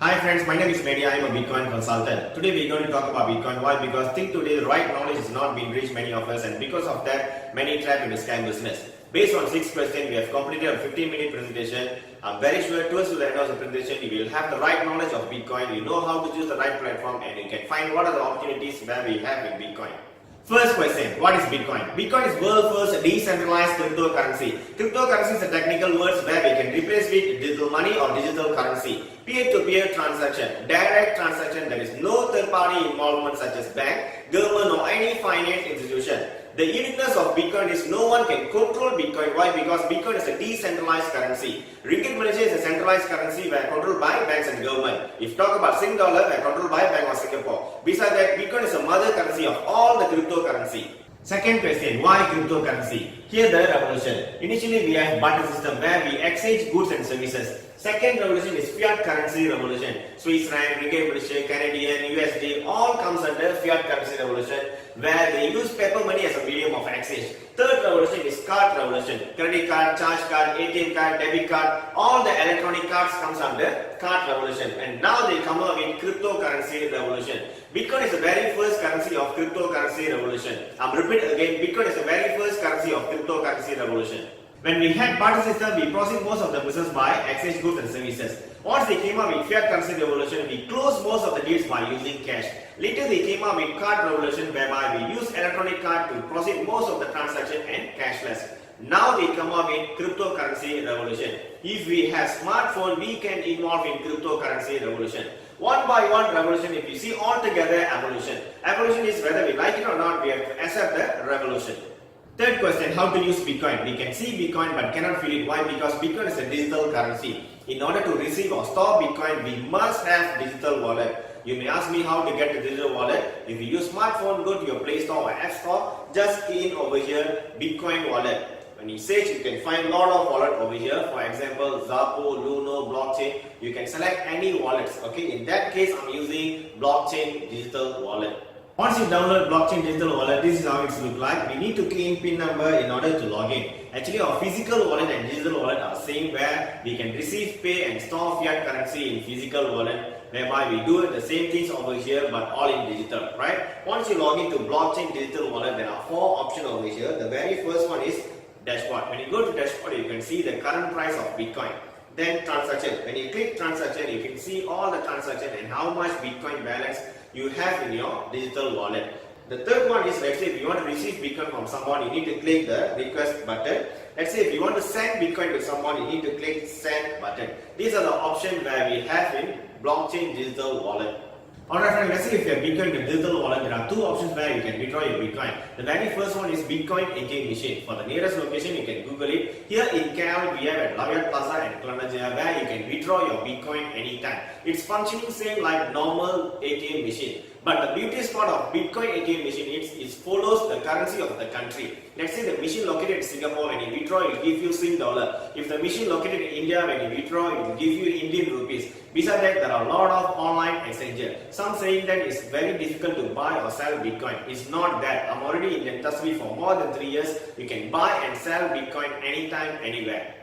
Hi friends, my name is Mehdi. I am a Bitcoin consultant. Today we are going to talk about Bitcoin. Why? Because till today the right knowledge has not been reached many of us, and because of that many trapped in the scam business. Based on 6 questions, we have completed a 15-minute presentation. I'm very sure towards the end of the presentation you will have the right knowledge of Bitcoin, you know how to choose the right platform, and you can find what are the opportunities where we have in Bitcoin. First question, what is Bitcoin? Bitcoin is world's first decentralized cryptocurrency. Cryptocurrency is a technical word where we can replace with digital money or digital currency. Peer-to-peer transaction, direct transaction, there is no third-party involvement such as bank, government or any finance institution. The uniqueness of Bitcoin is no one can control Bitcoin. Why? Because Bitcoin is a decentralized currency. Ringgit Malaysia is a centralized currency where controlled by banks and government. If talk about Sing dollar, where controlled by Bank of Singapore. Besides that, Bitcoin is a mother currency of all the cryptocurrency. Second question, why cryptocurrency? Here the revolution. Initially we have barter system where we exchange goods and services. Second revolution is fiat currency revolution. Swiss franc, Ringgit Malaysia, Canadian, USD all comes under fiat currency revolution where they use paper money as a medium of exchange. Third revolution is card revolution. Credit card, charge card, ATM card, debit card, all the electronic cards comes under card revolution. And now they come up with cryptocurrency revolution. Bitcoin is the very first currency of cryptocurrency revolution. I'm repeat again, Bitcoin is the very first currency of cryptocurrency revolution. When we had barter system, we proceed most of the business by exchange goods and services. Once they came up with fiat currency revolution, we closed most of the deals by using cash. Later they came up with card revolution whereby we use electronic card to proceed most of the transaction and cashless. Now they come up with cryptocurrency revolution. If we have smartphone, we can involve in cryptocurrency revolution. One by one revolution, if you see all together evolution. Evolution is whether we like it or not, we have to accept the revolution. Third question, how to use Bitcoin? We can see Bitcoin but cannot feel it. Why? Because Bitcoin is a digital currency. In order to receive or store Bitcoin, we must have digital wallet. You may ask me how to get the digital wallet. If you use smartphone, go to your Play Store or App Store, just key in over here Bitcoin wallet. When you search, you can find a lot of wallet over here. For example, Zappo, Luno, Blockchain. You can select any wallets. Okay, in that case, I'm using Blockchain digital wallet. Once you download Blockchain digital wallet, this is how it looks like. We need to key in PIN number in order to log in. Actually, our physical wallet and digital wallet are same where we can receive, pay and store fiat currency in physical wallet, whereby we do the same things over here but all in digital, right? Once you log into Blockchain digital wallet, there are 4 options over here. The very first one is dashboard. When you go to dashboard, you can see the current price of Bitcoin. Then transaction. When you click transaction, you can see all the transaction and how much Bitcoin balance you have in your digital wallet. The third one is, let's say if you want to receive Bitcoin from someone, you need to click the request button. Let's say if you want to send Bitcoin to someone, you need to click send button. These are the options where we have in Blockchain digital wallet. Alright friends, let's say if you have Bitcoin in digital wallet, there are 2 options where you can withdraw your Bitcoin. The very first one is Bitcoin ATM machine. For the nearest location, you can Google it. Here in KL, we have at Lawyat Plaza and Kelana where you can withdraw your Bitcoin anytime. It's functioning same like normal ATM machine. But the beautiest part of Bitcoin ATM machine is it follows the currency of the country. Let's say the machine located in Singapore, when you withdraw, it will give you Sing dollar. If the machine located in India, when you withdraw, it will give you Indian rupees. Besides that, there are a lot of online exchanges. Some saying that it's very difficult to buy or sell Bitcoin. It's not that. I'm already in the industry for more than 3 years. You can buy and sell Bitcoin anytime, anywhere.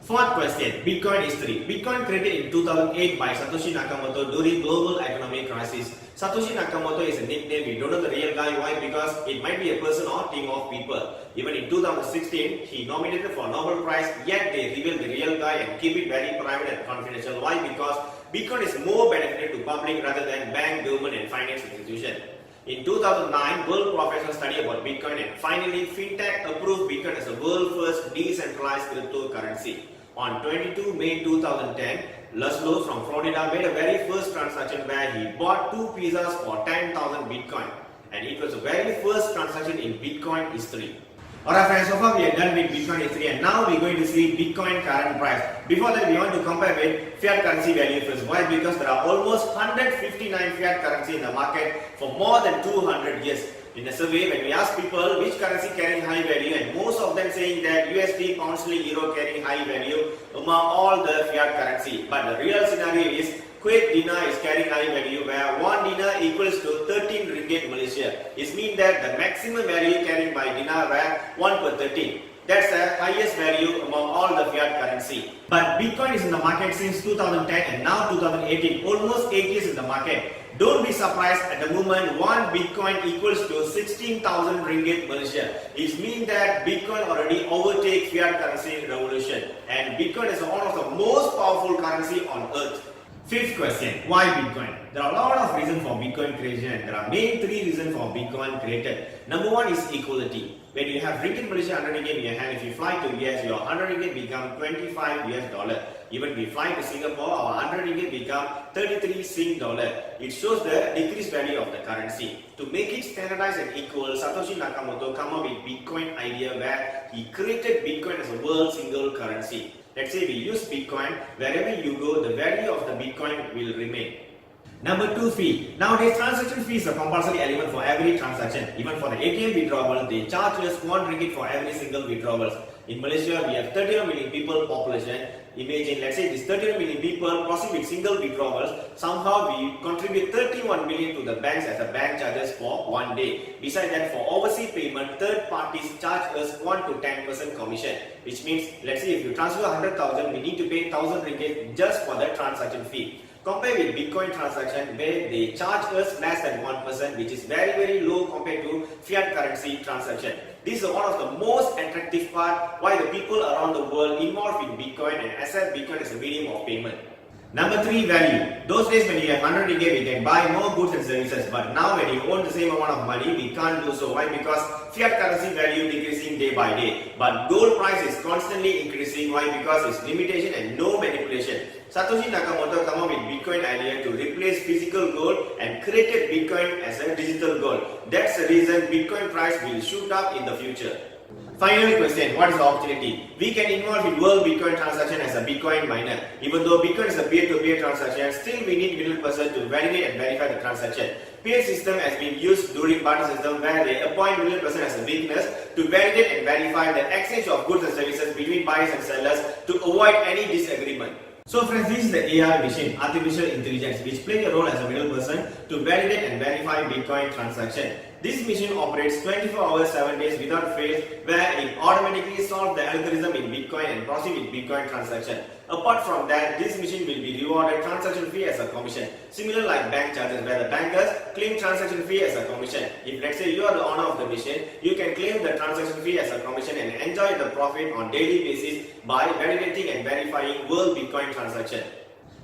Fourth question, Bitcoin history. Bitcoin created in 2008 by Satoshi Nakamoto during global economic crisis. Satoshi Nakamoto is a nickname. We don't know the real guy. Why? Because it might be a person or team of people. Even in 2016, he nominated for Nobel Prize, yet they revealed the real guy and keep it very private and confidential. Why? Because Bitcoin is more beneficial to public rather than bank, government and finance institution. In 2009, world professionals studied about Bitcoin and finally FinTech approved Bitcoin as the world's first decentralized cryptocurrency. On 22 May 2010, Laszlo from Florida made a very first transaction where he bought 2 pizzas for 10,000 Bitcoin. And it was the very first transaction in Bitcoin history. Alright friends, so far we are done with Bitcoin history and now we are going to see Bitcoin current price. Before that, we want to compare with fiat currency value first. Why? Because there are almost 159 fiat currency in the market for more than 200 years. In a survey, when we ask people which currency carrying high value, and most of them saying that USD, pound sterling, euro carrying high value among all the fiat currency. But the real scenario is Kuwait dinar is carrying high value where 1 dinar equals to 13 ringgit Malaysia. It means that the maximum value carried by dinar were 1 per 13. That's the highest value among all the fiat currency. But Bitcoin is in the market since 2010 and now 2018, almost 8 years in the market. Don't be surprised at the moment one Bitcoin equals to 16,000 ringgit Malaysia. It means that Bitcoin already overtakes fiat currency revolution, and Bitcoin is one of the most powerful currency on earth. Fifth question, why Bitcoin? There are a lot of reasons for Bitcoin creation, and there are main three reasons for Bitcoin created. Number one is equality. When you have ringgit Malaysia 100 ringgit in your hand, if you fly to US, your 100 ringgit become 25 US dollar. Even if we fly to Singapore, our 100 ringgit become 33 Sing dollar. It shows the decreased value of the currency. To make it standardized and equal, Satoshi Nakamoto came up with Bitcoin idea where he created Bitcoin as a world single currency. Let's say we use Bitcoin, wherever you go, the value of the Bitcoin will remain. Number two, fee. Nowadays, transaction fees are compulsory element for every transaction. Even for the ATM withdrawal, they charge us 1 ringgit for every single withdrawals. In Malaysia, we have 31 million people population. Imagine, let's say, these 31 million people proceed with single withdrawals. Somehow, we contribute 31 million to the banks as a bank charges for 1 day. Besides that, for overseas payment, third parties charge us 1 to 10% commission. Which means, let's say, if you transfer 100,000, we need to pay 1,000 ringgit just for the transaction fee. Compare with Bitcoin transaction where they charge us less than 1%, which is very low compared to fiat currency transaction. This is one of the most attractive part why the people around the world involved in Bitcoin and accept Bitcoin as a medium of payment. Number three, value. Those days when you have 100 ringgit, we can buy more goods and services. But now when you own the same amount of money, we can't do so. Why? Because fiat currency value decreasing day by day. But gold price is constantly increasing. Why? Because it's limitation and no manipulation. Satoshi Nakamoto came up with Bitcoin idea to replace physical gold and created Bitcoin as a digital gold. That's the reason Bitcoin price will shoot up in the future. Final question, what is the opportunity? We can involve in world Bitcoin transaction as a Bitcoin miner. Even though Bitcoin is a peer-to-peer transaction, still we need middle person to validate and verify the transaction. Peer system has been used during barter system where they appoint middle person as a witness to validate and verify the exchange of goods and services between buyers and sellers to avoid any disagreement. So friends, this is the AI machine, artificial intelligence, which play a role as a middle person to validate and verify Bitcoin transaction. This machine operates 24 hours 7 days without fail, where it automatically solves the algorithm in Bitcoin and proceed with Bitcoin transaction. Apart from that, this machine will be rewarded transaction fee as a commission, similar like bank charges where the bankers claim transaction fee as a commission. If let's say you are the owner of the machine, you can claim the transaction fee as a commission and enjoy the profit on daily basis by validating and verifying world Bitcoin transaction.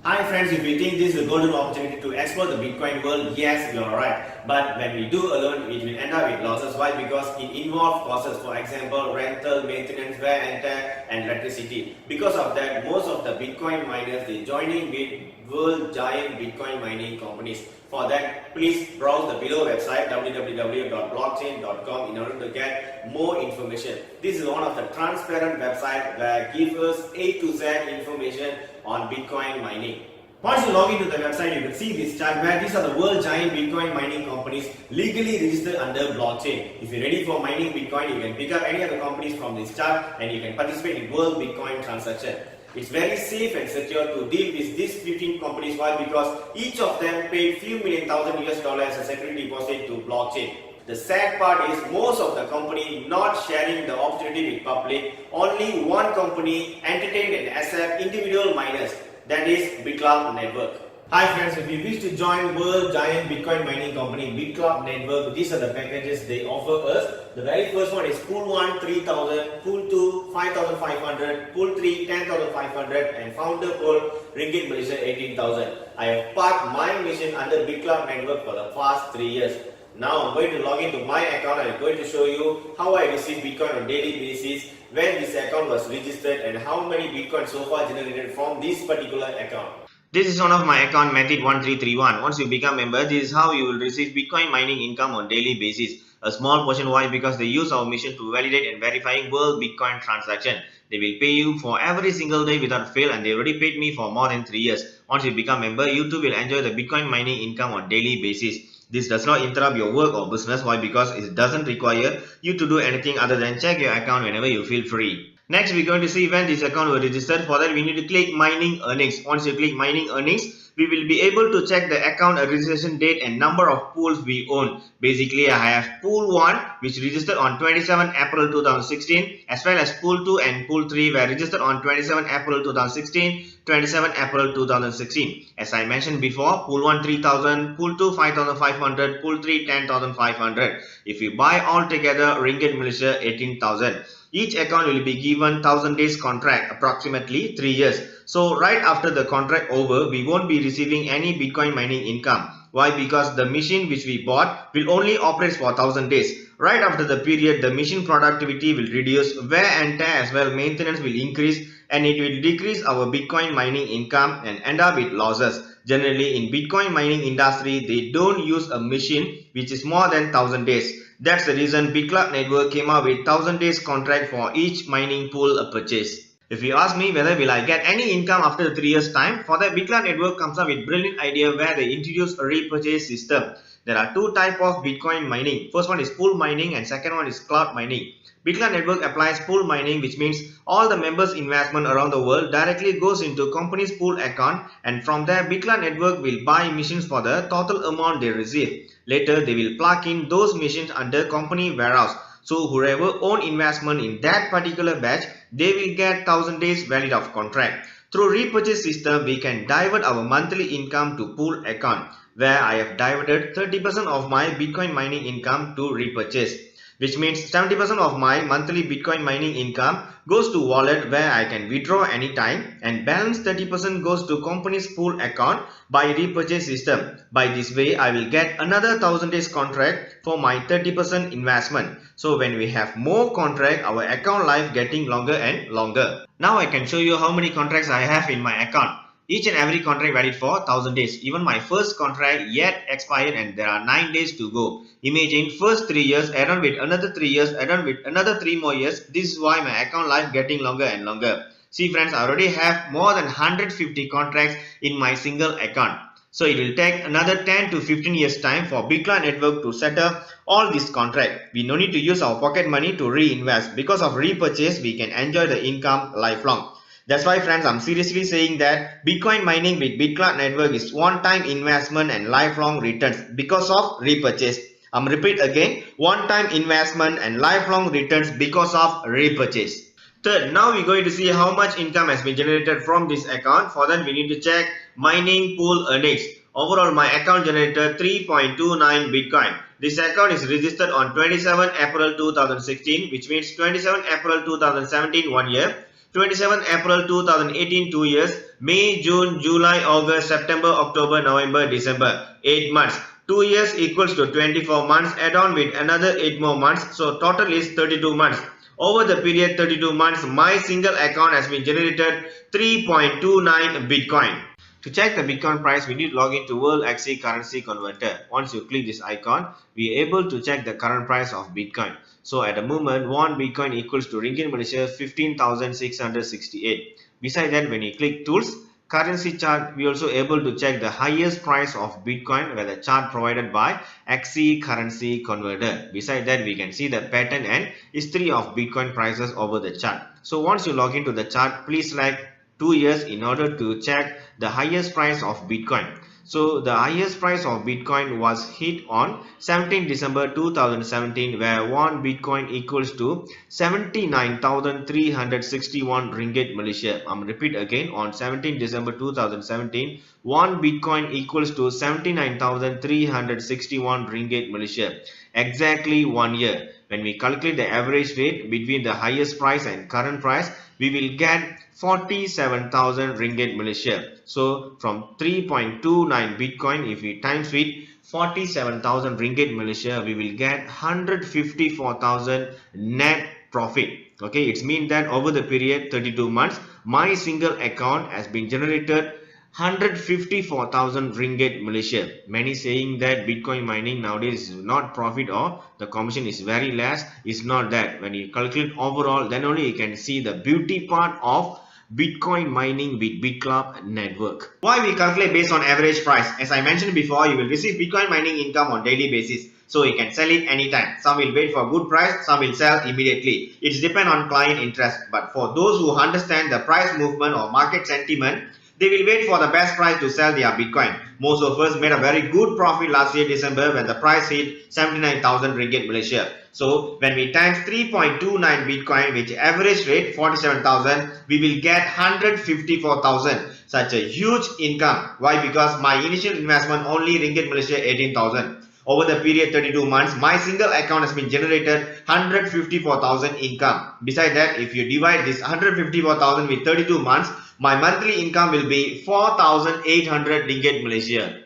Hi friends, if you think this is a golden opportunity to explore the Bitcoin world, yes, you are right. But when we do alone, it will end up with losses. Why? Because it involves costs, for example, rental, maintenance, wear and tear, and electricity. Because of that, most of the Bitcoin miners, they join in with world giant Bitcoin mining companies. For that, please browse the below website www.blockchain.com in order to get more information. This is one of the transparent websites that gives us A to Z information on Bitcoin mining. Once you log into the website, you can see this chart where these are the world giant Bitcoin mining companies legally registered under blockchain. If you're ready for mining Bitcoin, you can pick up any of the companies from this chart and you can participate in world Bitcoin transaction. It's very safe and secure to deal with these 15 companies. Why? Because each of them paid few million thousand US dollars as a security deposit to blockchain. The sad part is most of the company not sharing the opportunity with public. Only one company entertained and accept individual miners, that is BitClub Network. Hi friends, if you wish to join world giant Bitcoin mining company BitClub Network, these are the packages they offer us. The very first one is Pool 1 3,000, Pool 2 5,500, Pool 3 10,500 and Founder Pool Ringgit Malaysia 18,000. I have parked my machine under BitClub Network for the past 3 years. Now I'm going to log into my account and I'm going to show you how I receive Bitcoin on daily basis, when this account was registered and how many Bitcoin so far generated from this particular account. This is one of my account method 1331. Once you become member, this is how you will receive Bitcoin mining income on daily basis. A small portion. Why? Because they use our mission to validate and verifying world Bitcoin transaction. They will pay you for every single day without fail and they already paid me for more than 3 years. Once you become member, you too will enjoy the Bitcoin mining income on daily basis. This does not interrupt your work or business. Why? Because it doesn't require you to do anything other than check your account whenever you feel free. Next, we're going to see when this account was registered. For that, we need to click mining earnings. Once you click mining earnings, we will be able to check the account registration date and number of pools we own. Basically, I have pool 1 which registered on 27 April 2016, as well as pool 2 and pool 3 were registered on 27 April 2016, 27 April 2016. As I mentioned before, pool 1 3000, pool 2 5500, pool 3 10,500. If we buy all together, ringgit Malaysia 18,000. Each account will be given 1000 days contract, approximately 3 years. So right after the contract over, we won't be receiving any Bitcoin mining income. Why? Because the machine which we bought will only operate for 1000 days. Right after the period, the machine productivity will reduce, wear and tear as well, maintenance will increase, and it will decrease our Bitcoin mining income and end up with losses. Generally, in Bitcoin mining industry, they don't use a machine which is more than 1000 days. That's the reason BitCloud Network came up with 1000 days contract for each mining pool purchase. If you ask me whether will I get any income after 3 years time, for that BitCloud Network comes up with brilliant idea where they introduce a repurchase system. There are two types of Bitcoin mining. First one is pool mining and second one is cloud mining. BitCloud Network applies pool mining, which means all the members' investment around the world directly goes into company's pool account, and from there BitCloud Network will buy machines for the total amount they receive. Later they will plug in those machines under company warehouse. So whoever own investment in that particular batch, they will get 1000 days valid of contract. Through repurchase system, we can divert our monthly income to pool account, where I have diverted 30% of my Bitcoin mining income to repurchase, which means 70% of my monthly Bitcoin mining income goes to wallet where I can withdraw anytime, and balance 30% goes to company's pool account by repurchase system. By this way, I will get another 1000 days contract for my 30% investment. So when we have more contract, our account life getting longer and longer. Now I can show you how many contracts I have in my account. Each and every contract valid for 1000 days. Even my first contract yet expired and there are 9 days to go. Imagine first 3 years, add on with another 3 years, add on with another 3 more years. This is why my account life getting longer and longer. See friends, I already have more than 150 contracts in my single account. So it will take another 10 to 15 years time for BitCloud Network to settle all this contract. We no need to use our pocket money to reinvest. Because of repurchase, we can enjoy the income lifelong. That's why friends, I'm seriously saying that Bitcoin mining with BitCloud Network is one-time investment and lifelong returns because of repurchase. I'm repeat again, one-time investment and lifelong returns because of repurchase. Third, now we're going to see how much income has been generated from this account. For that, we need to check mining pool earnings. Overall, my account generated 3.29 Bitcoin. This account is registered on 27 April 2016, which means 27 April 2017, 1 year. 27 April 2018, 2 years. May, June, July, August, September, October, November, December, 8 months. 2 years equals to 24 months. Add on with another 8 more months. So total is 32 months. Over the period 32 months, my single account has been generated 3.29 Bitcoin. To check the Bitcoin price, we need to log into World XC Currency Converter. Once you click this icon, we are able to check the current price of Bitcoin. So at the moment, 1 Bitcoin equals to ringgit Malaysia 15,668. Besides that, when you click Tools, Currency Chart, we also able to check the highest price of Bitcoin where the chart provided by XC Currency Converter. Besides that, we can see the pattern and history of Bitcoin prices over the chart. So once you log into the chart, please select 2 years in order to check the highest price of Bitcoin. So the highest price of Bitcoin was hit on 17 December 2017, where 1 Bitcoin equals to 79,361 ringgit Malaysia. I'm repeat again, on 17 December 2017, 1 Bitcoin equals to 79,361 ringgit Malaysia. Exactly 1 year. When we calculate the average rate between the highest price and current price, we will get 47,000 ringgit Malaysia. So from 3.29 Bitcoin, if we times with 47,000 ringgit Malaysia, we will get 154,000 net profit. Okay, it means that over the period 32 months, my single account has been generated 154,000 ringgit Malaysia. Many saying that Bitcoin mining nowadays is not profit or the commission is very less. It's not that. When you calculate overall, then only you can see the beauty part of Bitcoin mining with BitCloud Network. Why we calculate based on average price? As I mentioned before, you will receive Bitcoin mining income on daily basis. So you can sell it anytime. Some will wait for good price, some will sell immediately. It's depend on client interest. But for those who understand the price movement or market sentiment, They will wait for the best price to sell their Bitcoin. Most of us made a very good profit last year December when the price hit 79,000 ringgit Malaysia. So when we times 3.29 Bitcoin, which average rate 47,000, we will get 154,000. Such a huge income. Why? Because my initial investment only ringgit Malaysia 18,000. Over the period 32 months, my single account has been generated 154,000 income. Besides that, if you divide this 154,000 with 32 months, my monthly income will be 4,800 ringgit Malaysia.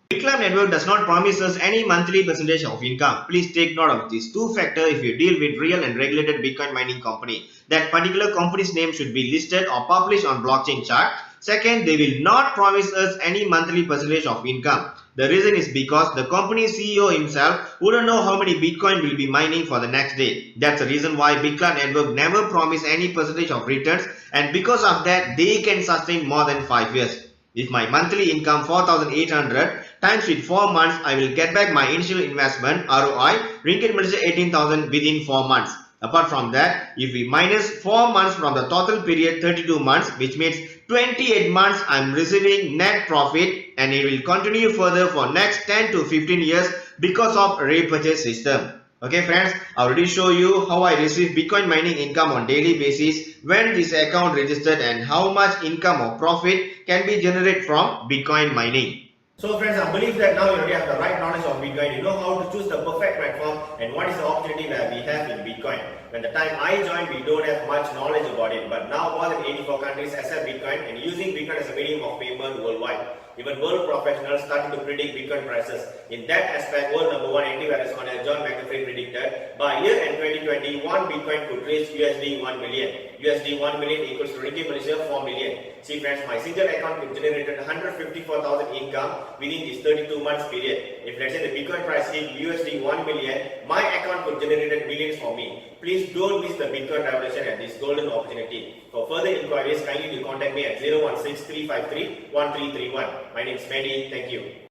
Bitcoin network does not promise us any monthly percentage of income. Please take note of these two factors if you deal with real and regulated Bitcoin mining company. That particular company's name should be listed or published on blockchain chart. Second, they will not promise us any monthly percentage of income. The reason is because the company CEO himself wouldn't know how many Bitcoin will be mining for the next day. That's the reason why Bitcoin network never promise any percentage of returns, and because of that they can sustain more than 5 years. If my monthly income 4,800 times with 4 months, I will get back my initial investment ROI ringgit Malaysia 18,000 within 4 months. Apart from that, if we minus 4 months from the total period 32 months, which means 28 months, I am receiving net profit, and it will continue further for next 10 to 15 years because of repurchase system. Okay friends, I already show you how I receive Bitcoin mining income on daily basis when this account registered and how much income or profit can be generated from Bitcoin mining. So friends, I believe that now you already have the right knowledge of Bitcoin. You know how to choose the perfect platform and what is the opportunity that we have in Bitcoin. When the time I joined, we don't have much knowledge about it, but now more than 84 countries accept Bitcoin and using Bitcoin as a medium of payment worldwide. Even world professionals started to predict Bitcoin prices. In that aspect, world number one antivirus owner John McAfee predicted by year end 2020, one Bitcoin could reach USD 1 million. USD 1 million equals to ringgit Malaysia 4 million. See friends, my single account could generate 154,000 income within this 32 months period. If let's say the Bitcoin price hit USD 1 million, my account could generate millions for me. Please don't miss the Bitcoin revolution and this golden opportunity. For further inquiries, kindly do contact me at 016 353 1331. My name is Mehdi. Thank you.